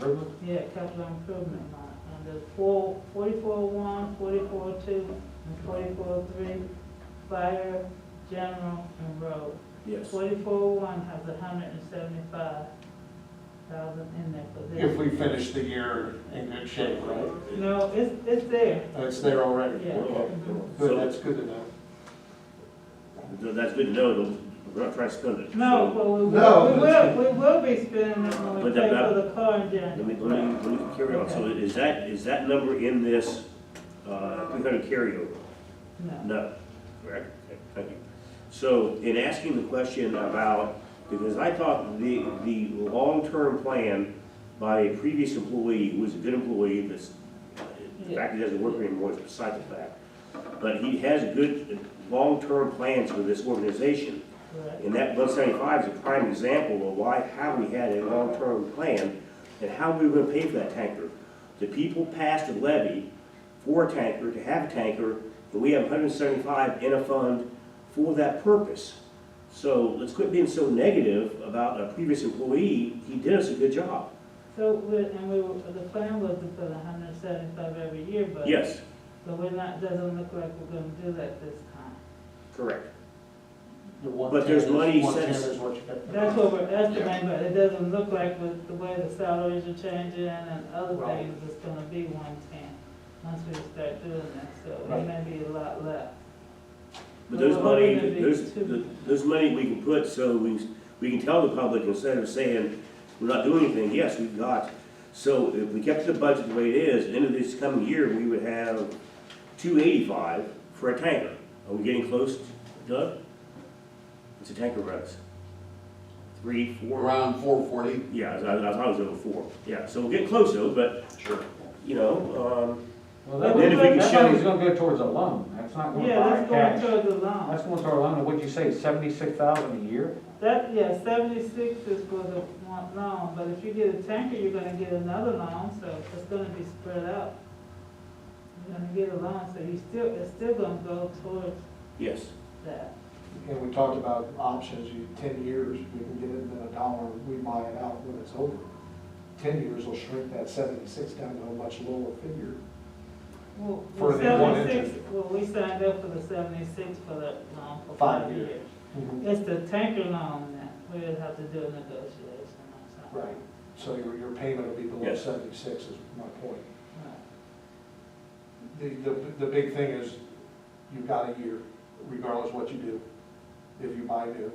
improvement? Yeah, capital improvement line, under 4401, 4402, and 4403, fire, general, and road. Yes. 4401 has 175,000 in there for this. If we finish the year in good shape, right? No, it's there. It's there already? Yeah. Okay. So- Good, that's good to know. That's good to know, though. We're not trying to spend it. No, So, well, No. we will be spending it when we But pay that- for the car in let January. me carry on. So is that number in this, 300 carryover? No. No, correct? Okay, thank you. So in asking the question about, because I thought the long-term plan by a previous employee, who was a good employee, the fact he doesn't work anymore is beside the fact, but he has good long-term plans for this organization. Correct. And that 175 is a prime example of how we had a long-term plan and how we were going to pay for that tanker. The people passed a levy for a tanker, to have a tanker, and we have 175 in a fund for that purpose. So let's quit being so negative about a previous employee. He did us a good job. So, the plan was to put 175 every year, but. Yes, So doesn't look like we're gonna do that this time. correct. The But there's 110 money is 110 set- is what you got. That's what we're estimating, but it doesn't look like with the way the salaries are changing and other Right. things, it's gonna be 110 once we start doing that, so Right. it may be a lot less. But there's Well, money, we're gonna be too- there's money we can put so we can tell the public instead of saying, we're not doing anything, yes, we've got. So if we kept the budget the way it is, at the end of this coming year, we would have 285 for a tanker. Are we getting close, Doug? It's a tanker runs. 3, 4? Around 440. Yeah, I thought it was over 4. Yeah, so we're getting close though, but, Sure. you know, Well, And then if we can that show- money's gonna go towards a loan, that's not going to Yeah, buy that's going cash. toward the loan. That's going toward a loan, and what'd you say, 76,000 a year? That, yeah, 76 is for the one loan, but if you get a tanker, you're gonna get another loan, so it's gonna be spread out. You're gonna get a loan, so it's still gonna go towards yes. that. And we talked about options, 10 years, we can get it in $1, we buy it out when it's over. 10 years will shrink that 76 down to a much lower figure. Well, For the the one 76, engine. well, we signed up for the 76 for that loan for 5 5 years. years. Mhm. It's the tanker loan that we'll have to do a negotiation on something. Right, so your payment will be below Yes. 76 is my point. Right. The big thing is, you've got a year, regardless what you do. If you buy new,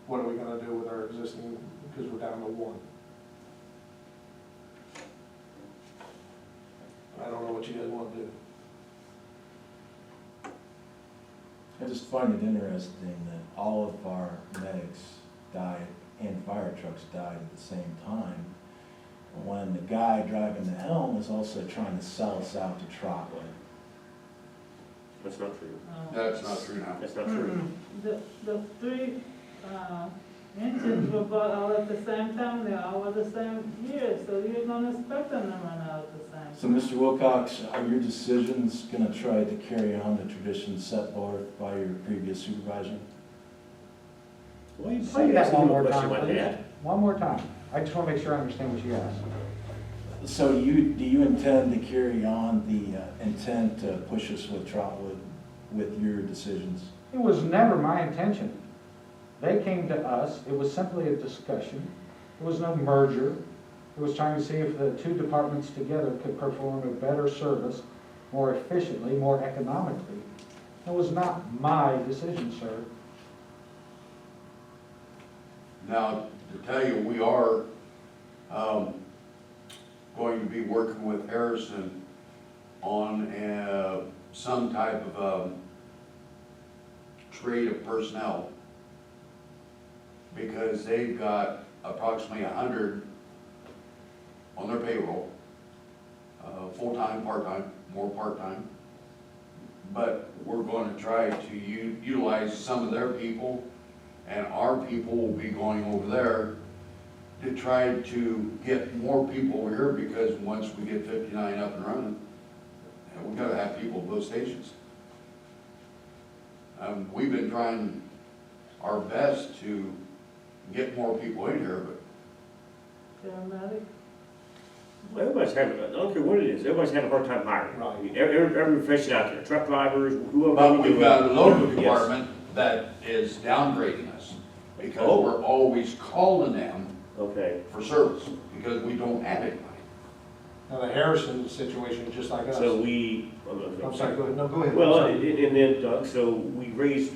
what are we gonna do with our existing, because we're down to 1. I don't know what you guys want to do. I just find it interesting that all of our medics died and fire trucks died at the same time, when the guy driving the helm is also trying to sell us out to Trotwood. That's not true. That's not true now. That's not true. The 3 engines were bought all at the same time, they all were the same year, so you're gonna expect them to run out at the same So, time. Mr. Wilcox, are your decisions gonna try to carry on the tradition set forth by your previous supervisor? Why you Say that one more question time, like please. that? One more time. I just want to make sure I understand what you asked. So do you intend to carry on the intent to push us with Trotwood with your decisions? It was never my intention. They came to us, it was simply a discussion. It was no merger. It was trying to see if the two departments together could perform a better service, more efficiently, more economically. It was not my decision, sir. Now, to tell you, we are going to be working with Harrison on some type of trade of personnel, because they've got approximately 100 on their payroll, full-time, part-time, more part-time. But we're going to try to utilize some of their people, and our people will be going over there to try to get more people over here, because once we get 59 up and running, we've got to have people at both stations. We've been trying our best to get more people in here, but Paramedic? Well, everybody's having, I don't care what it is, everybody's having a hard time hiring. Right. Every profession out there, truck drivers, whoever. But we've got a local Yes. department that is downgrading us because Oh. we're always calling them Okay, for service because we don't have anybody. Now, the Harrison situation, just like us. so we. I'm sorry, go ahead, no, go ahead. Well, I'm and sorry. then, Doug, so we raised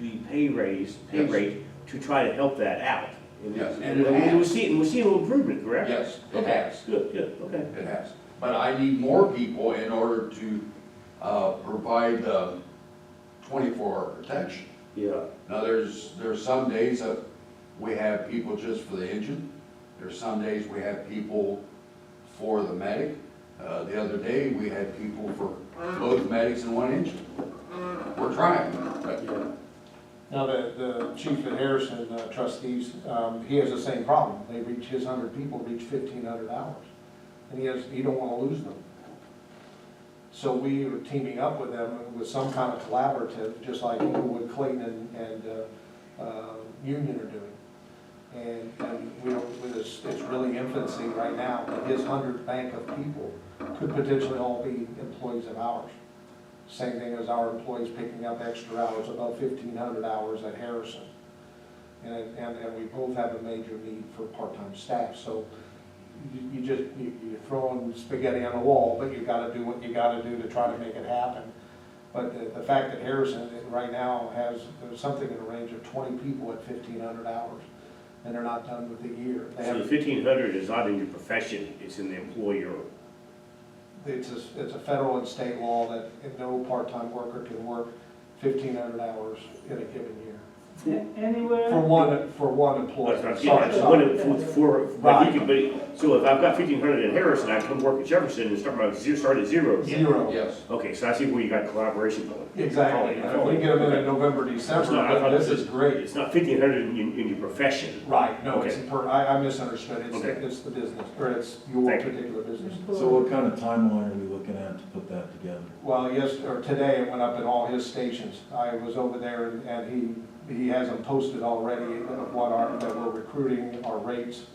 the pay Yes. rate to try to help that out. Yes, and And it we're has. seeing a little improvement, correct? Yes, it Okay, has. Good, okay. It has. But I need more people in order to provide 24-hour protection. Yeah, Now, there's some days that we have people just for the engine. There's some days we have people for the medic. The other day, we had people for both medics and one engine. We're trying, but yeah. Now, the chief at Harrison, trustees, he has the same problem. They reach, his 100 people reach 1,500 hours. And he don't want to lose them. So we are teaming up with them with some kind of collaborative, just like Inglewood, Clayton, and Union are doing. And we don't, it's really infancy right now, but his 100 bank of people could potentially all be employees of ours. Same thing as our employees picking up extra hours, about 1,500 hours at Harrison. And we both have a major need for part-time staff, so you're throwing spaghetti on the wall, but you gotta do what you gotta do to try to make it happen. But the fact that Harrison right now has something in the range of 20 people at 1,500 hours, and they're not done with the year. They So the have, 1,500 is not in your profession, it's in the employer. it's a federal and state law that no part-time worker can work 1,500 hours in a given year. Anywhere? For one employee. That's not, Sorry, yeah, sorry. but you can, so if I've got 1,500 in Harrison, I come work at Jefferson and start at zero. Zero. yes. Okay, so I see where you got collaboration going. Exactly. If we get them in November, December, It's not- I thought this is great. It's not 1,500 in your profession. Right, no, it's, Okay. I misunderstood. Okay. It's the business, or it's your Thank you. particular business. So what kind of timeline are we looking at to put that together? Well, yes, or today it went up in all his stations. I was over there and he has them posted already of what that we're recruiting, our rates.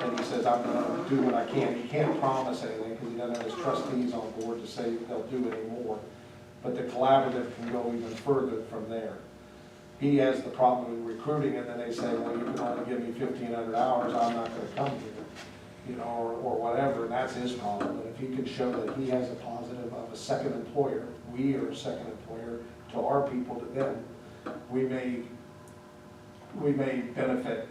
And he says, I'm gonna do what I can. He can't promise anything because he doesn't have his trustees on board to say they'll do any more. But the collaborative can go even further from there. He has the problem with recruiting and then they say, well, you can only give me 1,500 hours, I'm not gonna come here. Or whatever, and that's his problem. But if he can show that he has a positive of a second employer, we are a second employer to our people, to them, we may benefit.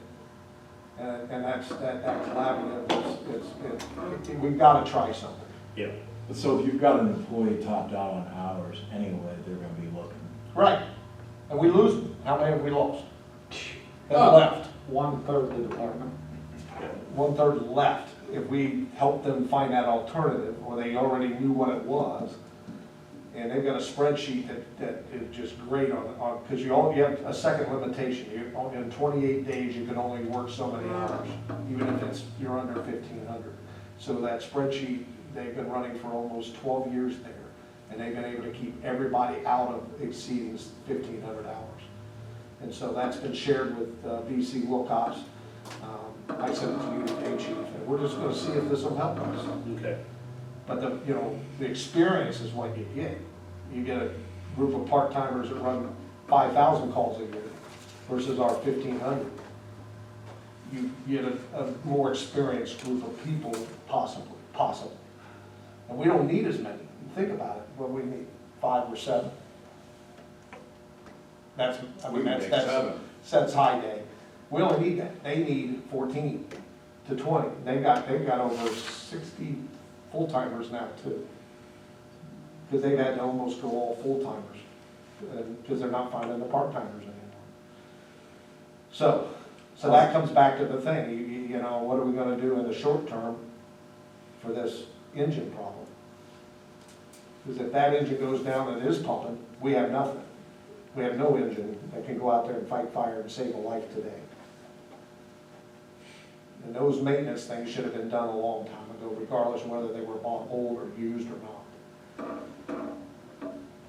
And that collaborative we've gotta try something. Yeah. So if you've got an employee topped out on hours anyway, they're gonna be looking. Right. And we lose them. How many have we lost? That Oh. left. 1/3 of the department. 1/3 left. If we help them find that alternative, or they already knew what it was, and they've got a spreadsheet that is just great on, because you have a second limitation. In 28 days, you can only work so many hours, even if you're under 1,500. So that spreadsheet, they've been running for almost 12 years there, and they've been able to keep everybody out of exceeding 1,500 hours. And so that's been shared with VC Wilcox. I sent it to you today, Chief, and we're just gonna see if this will help us. Okay. But the experience is what you get. You get a group of part-timers that run 5,000 calls a year versus our 1,500. You get a more experienced group of people possibly. And we don't need as many. Think about it, what we need, 5 or 7. That's high day. We only need that. They need 14 to 20. They've got over 60 full-timers now too. Because they've had to almost go all full-timers, because they're not finding the part-timers anymore. So that comes back to the thing, what are we gonna do in the short term for this engine problem? Because if that engine goes down and it is pumping, we have nothing. We have no engine that can go out there and fight fire and save a life today. And those maintenance things should have been done a long time ago, regardless of whether they were bought old or used or not.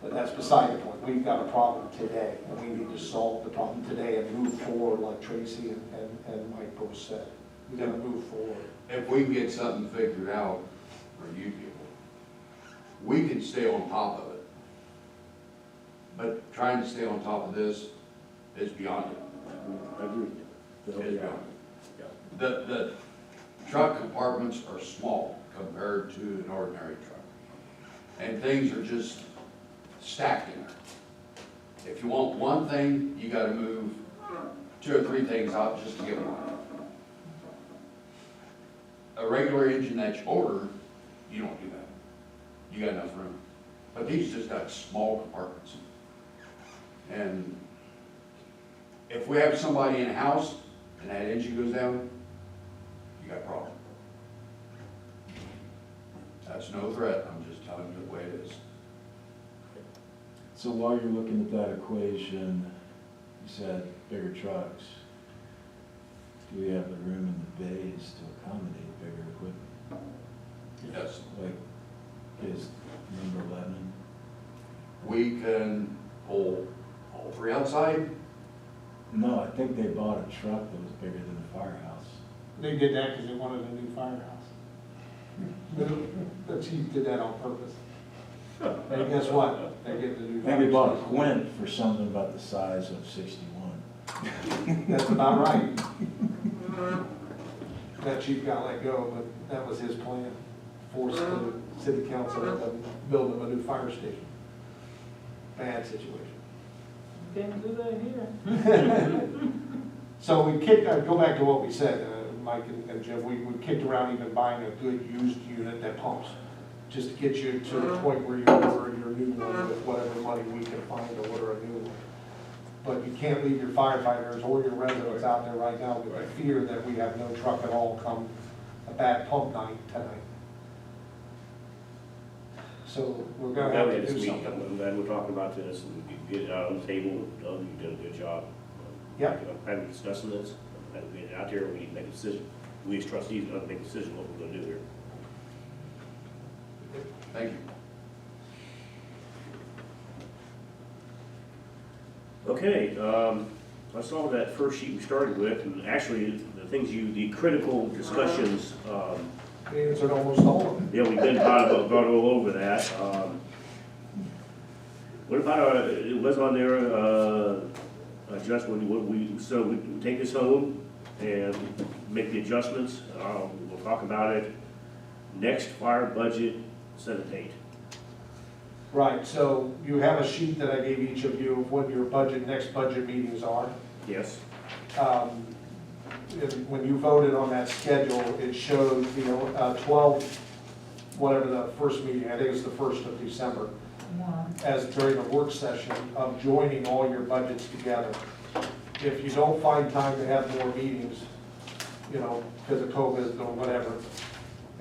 But that's beside the point. We've got a problem today, and we need to solve the problem today and move forward like Tracy and Mike both said. We gotta move forward. If we can get something figured out, or you people, we can stay on top of it. But trying to stay on top of this is beyond it. Agreed. Is beyond it. Yeah. The truck compartments are small compared to an ordinary truck. And things are just stacked in there. If you want one thing, you gotta move 2 or 3 things out just to get one. A regular engine that you order, you don't do that. You got enough room. But these just got small compartments. And if we have somebody in a house and that engine goes down, you got a problem. That's no threat, I'm just telling you the way it is. So while you're looking at that equation, you said bigger trucks. Do we have the room in the bays to accommodate bigger equipment? Yes. Like, is number 11? We can pull all 3 outside. No, I think they bought a truck that was bigger than the firehouse. They did that because they wanted a new firehouse. The chief did that on purpose. And guess what? They get the new. I think they bought a Quint for something about the size of 61. That's about right. That chief got let go, but that was his plan. Force the city council to build him a new fire station. Bad situation. Can't do that here. So we kicked, go back to what we said, Mike and Jim, we kicked around even buying a good used unit that pumps, just to get you to the point where you order your new one with whatever money we can find to order a new one. But you can't leave your firefighters or your residents out there right now with the fear that we have no truck at all come a bad pump night tonight. So we're gonna have to do something. I'm glad we're talking about this and we can get it out on the table. Doug, you've done a good job. Yep. I'm glad we're discussing this. I'm glad we get it out there. We need to make a decision. We as trustees have to make a decision what we're gonna do here. Thank you. Okay, I saw that first sheet we started with, and actually, the critical discussions, We answered almost all of them. yeah, we've been about all over that. What about, it was on there, adjustment, so we take this home and make the adjustments, we'll talk about it. Next fire budget, set a date. Right, so you have a sheet that I gave each of you of what your next budget meetings are. Yes, When you voted on that schedule, it showed, 12, whatever the first meeting, I think it's the 1st of December, as during a work session of joining all your budgets together. If you don't find time to have more meetings, because of COVID or whatever,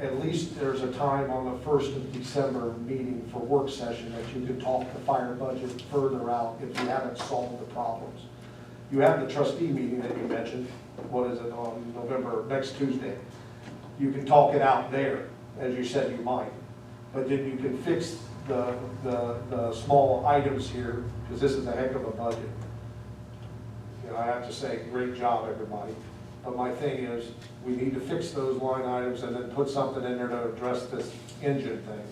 at least there's a time on the 1st of December meeting for work session that you can talk the fire budget further out if you haven't solved the problems. You have the trustee meeting that you mentioned, what is it, on next Tuesday. You can talk it out there, as you said you might. But then you can fix the small items here, because this is a heck of a budget. I have to say, great job, everybody. But my thing is, we need to fix those line items and then put something in there to address this engine thing.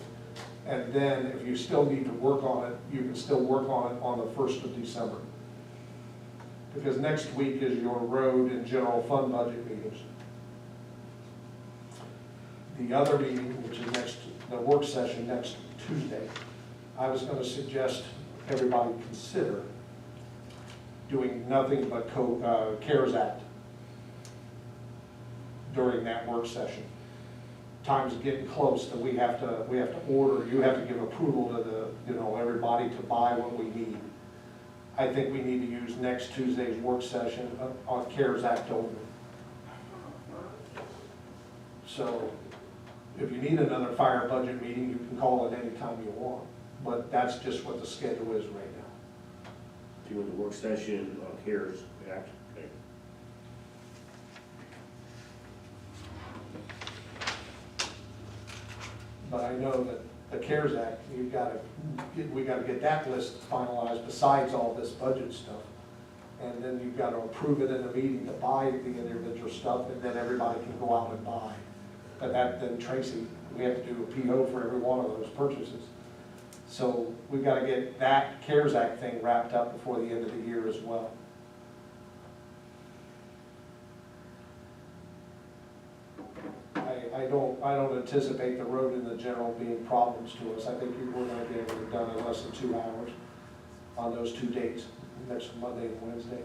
And then, if you still need to work on it, you can still work on it on the 1st of December. Because next week is your road and general fund budget meetings. The other meeting, which is the work session next Tuesday, I was gonna suggest everybody consider doing nothing but CARES Act during that work session. Time's getting close that we have to order, you have to give approval to everybody to buy what we need. I think we need to use next Tuesday's work session on CARES Act only. So, if you need another fire budget meeting, you can call it any time you want, but that's just what the schedule is right now. doing the work session on CARES Act. Okay. But I know that the CARES Act, we gotta get that list finalized besides all this budget stuff. And then you've got to approve it in a meeting to buy the individual stuff, and then everybody can go out and buy. But then Tracy, we have to do a PO for every one of those purchases. So we've got to get that CARES Act thing wrapped up before the end of the year as well. I don't anticipate the road in the general being problems to us. I think we're gonna get it done in less than 2 hours on those 2 dates, next Monday and Wednesday,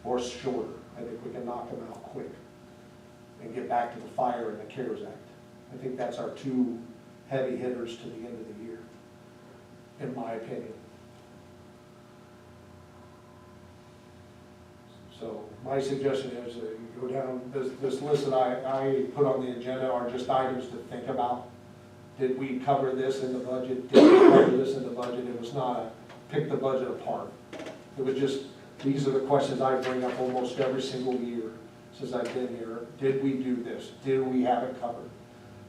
or shorter. I think we can knock them out quick and get back to the fire and the CARES Act. I think that's our 2 heavy hitters to the end of the year, in my opinion. So my suggestion is you go down, this list that I put on the agenda are just items to think about. Did we cover this in the budget? Did we cover this in the budget? It was not a pick the budget apart. It was just, these are the questions I bring up almost every single year since I've been here. Did we do this? Did we have it covered?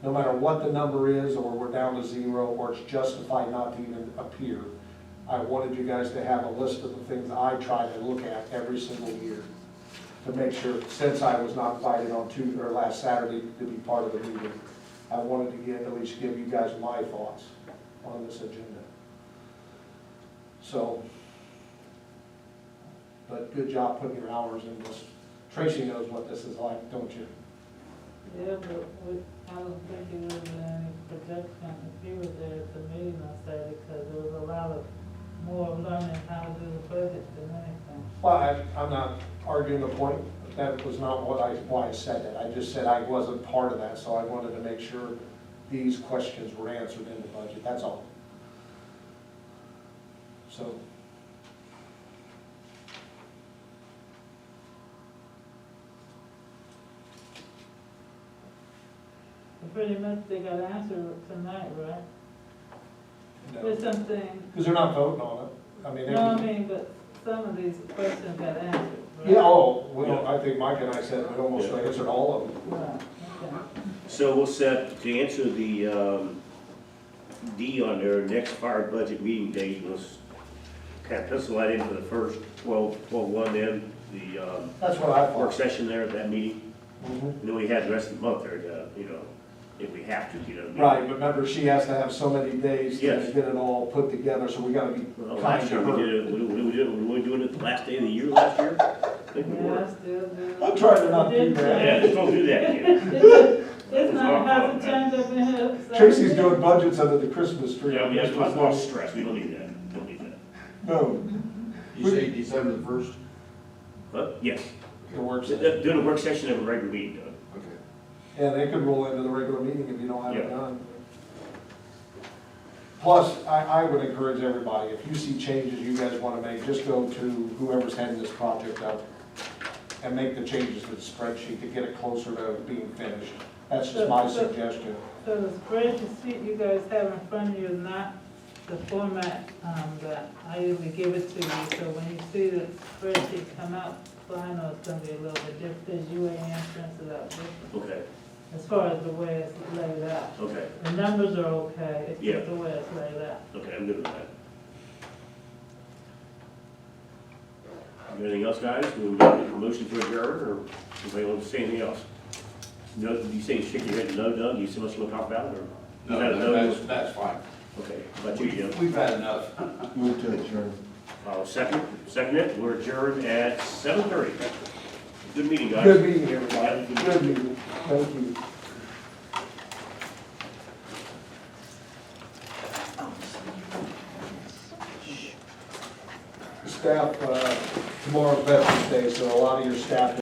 No matter what the number is, or we're down to 0, or it's justified not to even appear, I wanted you guys to have a list of the things I try to look at every single year to make sure, since I was not invited on last Saturday to be part of the meeting, I wanted to at least give you guys my thoughts on this agenda. So, but good job putting your hours in this. Tracy knows what this is like, don't you? Yeah, but I don't think it was any projection if you were there at the meeting on Saturday, because there was a lot of more learning how to do the budget than anything. Well, I'm not arguing the point. That was not why I said that. I just said I wasn't part of that, so I wanted to make sure these questions were answered in the budget, that's all. So. Pretty much they got answered tonight, right? No. There's something, Because they're not voting on it. I mean, no, I mean, but some of these questions got answered, right? yeah, I think Mike and I said we almost answered all of them. Right, okay. So we'll set, to answer the D on their next fire budget meeting date, let's kind of pencil that in for the first 12/1 then, the That's what I work thought. session there at that meeting. Mhm. And then we had the rest of the month there to, if we have to, Right, but remember, she has to have so many days to Yes. get it all put together, so we gotta be Well, kind last to year we her. did it, were we doing it the last day of the year last year? I think we Yeah, were. I still do. I'm trying to not do that. Yeah, just don't do that again. It's not, hasn't changed up in here. so- Tracy's doing budgets under the Christmas tree. Yeah, we have a lot of stress, we don't need that, don't need that. No, You say December the 1st? But, yes, it works. doing a work session of a regular meeting, Doug. Okay. Yeah, they could roll into the regular meeting if you don't have it Yeah. done. Plus, I would encourage everybody, if you see changes you guys want to make, just go to whoever's heading this project up and make the changes to the spreadsheet to get it closer to being finished. That's just my suggestion. So the spreadsheet sheet you guys have in front of you is not the format that I usually give it to you. So when you see the spreadsheet come out, well, I know it's gonna be a little bit different, because UAN prints it out different, Okay, as far as the way it's laid out. okay, The numbers are okay, it's Yeah. just the way it's laid out. okay, I'm good with that. Anything else, guys? We got a motion to adjourn, or anybody want to say anything else? No, did you say shake your head no, Doug? You see what you want to talk about, or? No, Is that a no? that's fine. Okay, how about you, Jim? We've had enough. Move to adjourn. Second it, we're adjourned at 7:30. Good meeting, guys. Good meeting, everybody. Good meeting. Thank you. Staff, tomorrow's Veterans Day, so a lot of your staff